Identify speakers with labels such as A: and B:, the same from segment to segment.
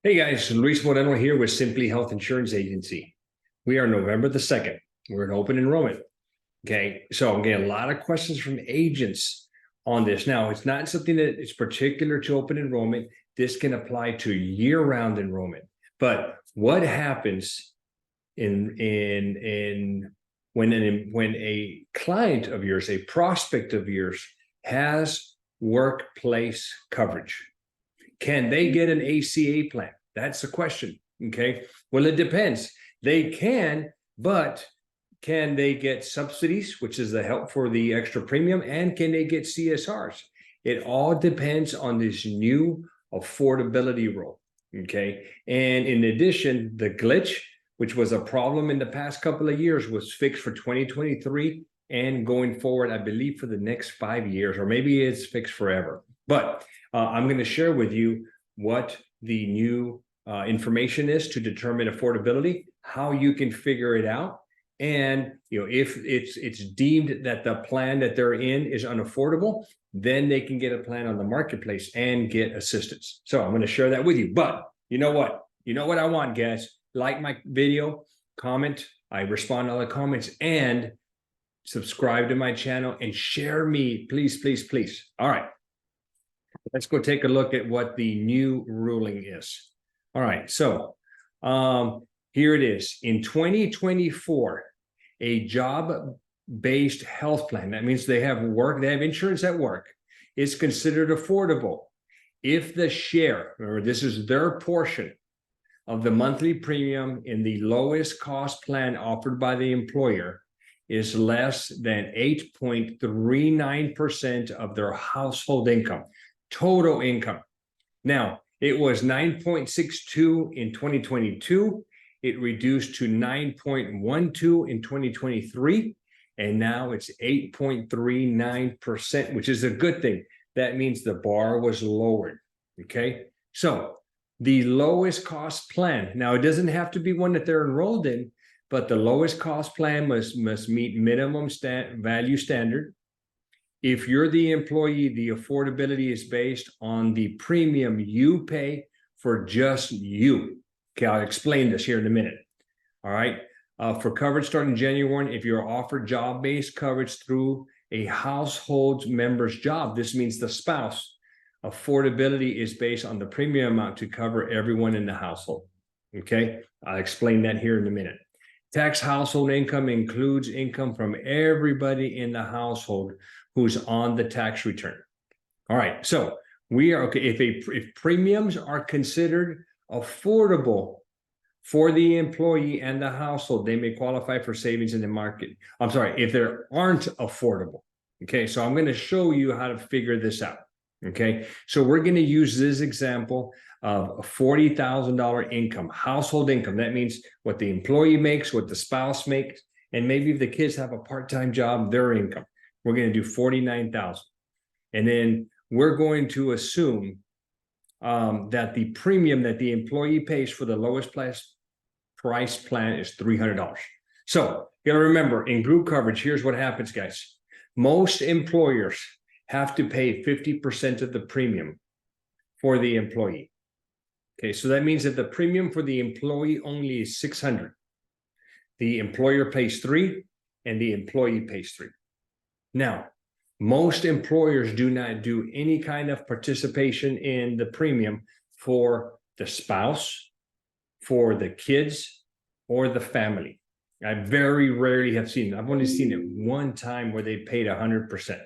A: Hey guys, Luis Moreno here with Simply Health Insurance Agency. We are November the 2nd. We're in open enrollment. Okay, so I'm getting a lot of questions from agents on this. Now, it's not something that is particular to open enrollment. This can apply to year-round enrollment. But what happens when a client of yours, a prospect of yours, has workplace coverage? Can they get an ACA plan? That's the question. Okay. Well, it depends. They can, but can they get subsidies, which is the help for the extra premium, and can they get CSRs? It all depends on this new affordability rule. Okay. And in addition, the glitch, which was a problem in the past couple of years, was fixed for 2023 and going forward, I believe, for the next 5 years, or maybe it's fixed forever. But I'm going to share with you what the new information is to determine affordability, how you can figure it out, and if it's deemed that the plan that they're in is unaffordable, then they can get a plan on the marketplace and get assistance. So I'm going to share that with you. But you know what? You know what I want, guys? Like my video, comment. I respond to all the comments, and subscribe to my channel and share me, please, please, please. All right. Let's go take a look at what the new ruling is. All right, so here it is. In 2024, a job-based health plan, that means they have insurance at work, is considered affordable if the share, remember this is their portion of the monthly premium in the lowest cost plan offered by the employer, is less than 8.39% of their household income. Total income. Now, it was 9.62 in 2022. It reduced to 9.12 in 2023. And now it's 8.39%, which is a good thing. That means the bar was lowered. Okay. So the lowest cost plan. Now, it doesn't have to be one that they're enrolled in, but the lowest cost plan must meet minimum value standard. If you're the employee, the affordability is based on the premium you pay for just you. Okay, I'll explain this here in a minute. All right. For coverage starting January 1, if you're offered job-based coverage through a household member's job, this means the spouse. Affordability is based on the premium amount to cover everyone in the household. Okay, I'll explain that here in a minute. Tax household income includes income from everybody in the household who's on the tax return. All right, so we are okay. If premiums are considered affordable for the employee and the household, they may qualify for savings in the market. I'm sorry, if they aren't affordable. Okay, so I'm going to show you how to figure this out. Okay, so we're going to use this example of a $40,000 income, household income. That means what the employee makes, what the spouse makes, and maybe if the kids have a part-time job, their income. We're going to do 49,000. And then we're going to assume that the premium that the employee pays for the lowest price plan is $300. So you got to remember, in group coverage, here's what happens, guys. Most employers have to pay 50% of the premium for the employee. Okay, so that means that the premium for the employee only is $600. The employer pays $300 and the employee pays $300. Now, most employers do not do any kind of participation in the premium for the spouse, for the kids, or the family. I very rarely have seen it. I've only seen it one time where they paid 100%.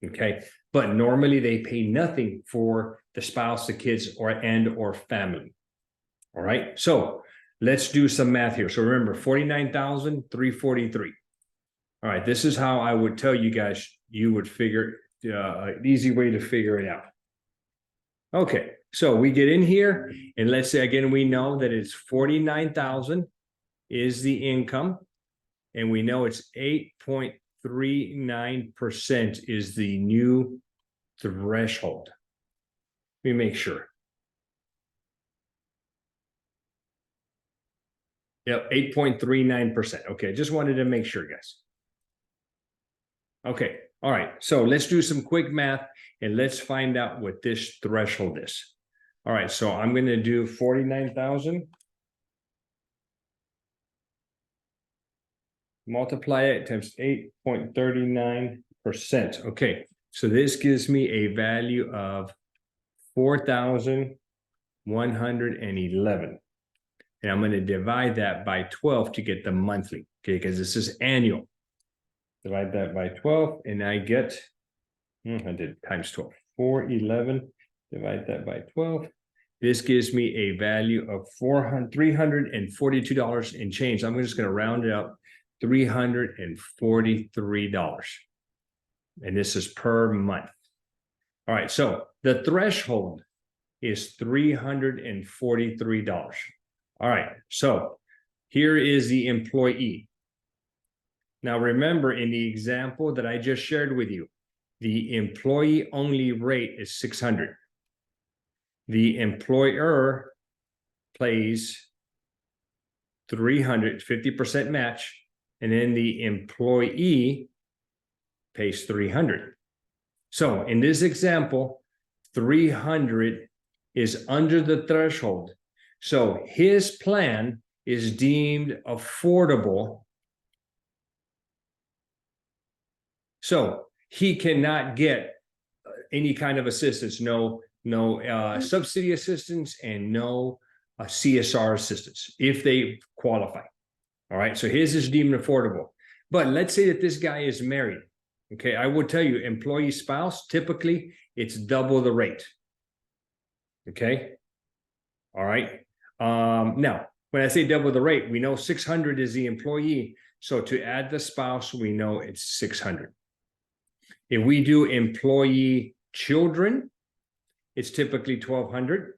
A: Okay, but normally they pay nothing for the spouse, the kids, or family. All right, so let's do some math here. So remember, 49,343. All right, this is how I would tell you guys you would figure an easy way to figure it out. Okay, so we get in here, and let's say again we know that it's 49,000 is the income, and we know it's 8.39% is the new threshold. Let me make sure. Yep, 8.39%. Okay, just wanted to make sure, guys. Okay, all right. So let's do some quick math and let's find out what this threshold is. All right, so I'm going to do 49,000. Multiply it times 8.39%. Okay, so this gives me a value of 4,111. And I'm going to divide that by 12 to get the monthly, okay, because this is annual. Divide that by 12, and I get, I did times 12, 411, divide that by 12. This gives me a value of $342 and change. I'm just going to round it up, $343. And this is per month. All right, so the threshold is $343. All right, so here is the employee. Now remember, in the example that I just shared with you, the employee only rate is 600. The employer pays 300, 50% match, and then the employee pays 300. So in this example, 300 is under the threshold. So his plan is deemed affordable. So he cannot get any kind of assistance, no subsidy assistance, and no CSR assistance if they qualify. All right, so his is deemed affordable. But let's say that this guy is married. Okay, I will tell you, employee spouse, typically it's double the rate. Okay, all right. Now, when I say double the rate, we know 600 is the employee. So to add the spouse, we know it's 600. If we do employee children, it's typically 1,200.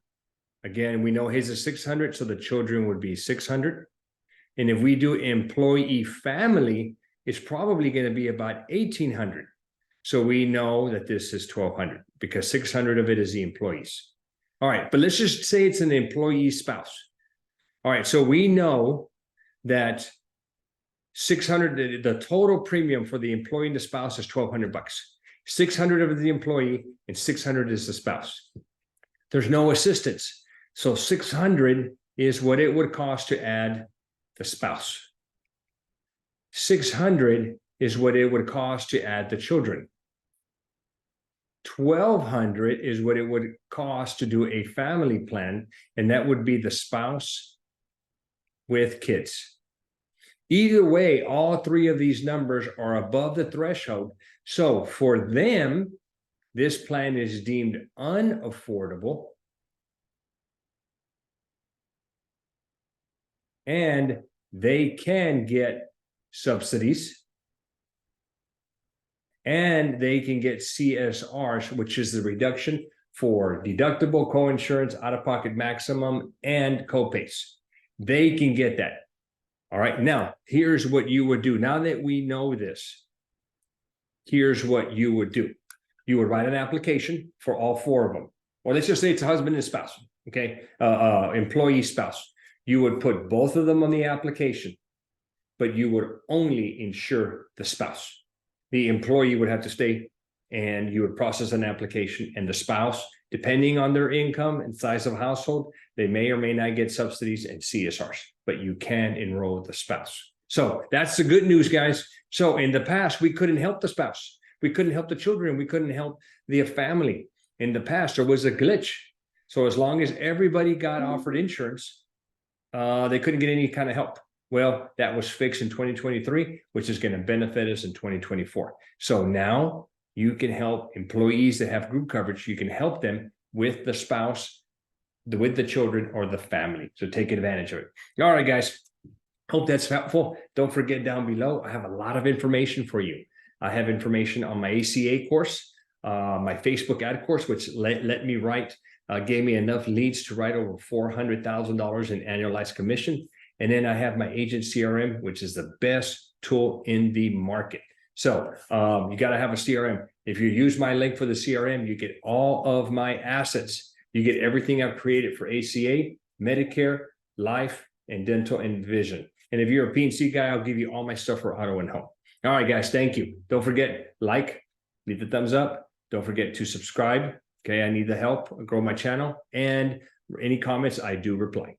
A: Again, we know his is 600, so the children would be 600. And if we do employee family, it's probably going to be about 1,800. So we know that this is 1,200 because 600 of it is the employees. All right, but let's just say it's an employee spouse. All right, so we know that 600, the total premium for the employee and the spouse is $1,200. 600 of the employee and 600 is the spouse. There's no assistance. So 600 is what it would cost to add the spouse. 600 is what it would cost to add the children. 1,200 is what it would cost to do a family plan, and that would be the spouse with kids. Either way, all three of these numbers are above the threshold. So for them, this plan is deemed unaffordable, and they can get subsidies, and they can get CSRs, which is the reduction for deductible, co-insurance, out-of-pocket maximum, and co-pays. They can get that. All right, now here's what you would do. Now that we know this, here's what you would do. You would write an application for all four of them. Or let's just say it's a husband and spouse, okay? Employee spouse. You would put both of them on the application, but you would only insure the spouse. The employee would have to stay, and you would process an application, and the spouse, depending on their income and size of household, they may or may not get subsidies and CSRs, but you can enroll the spouse. So that's the good news, guys. So in the past, we couldn't help the spouse. We couldn't help the children. We couldn't help the family. In the past, there was a glitch. So as long as everybody got offered insurance, they couldn't get any kind of help. Well, that was fixed in 2023, which is going to benefit us in 2024. So now you can help employees that have group coverage. You can help them with the spouse, with the children, or the family. So take advantage of it. All right, guys. Hope that's helpful. Don't forget down below, I have a lot of information for you. I have information on my ACA course, my Facebook ad course, which let me write, gave me enough leads to write over $400,000 in annualized commission. And then I have my agent CRM, which is the best tool in the market. So you got to have a CRM. If you use my link for the CRM, you get all of my assets. You get everything I've created for ACA, Medicare, life, and dental and vision. And if you're a P&C guy, I'll give you all my stuff for auto and home. All right, guys, thank you. Don't forget, like, leave the thumbs up. Don't forget to subscribe Okay, I need the help grow my channel, and any comments I do reply.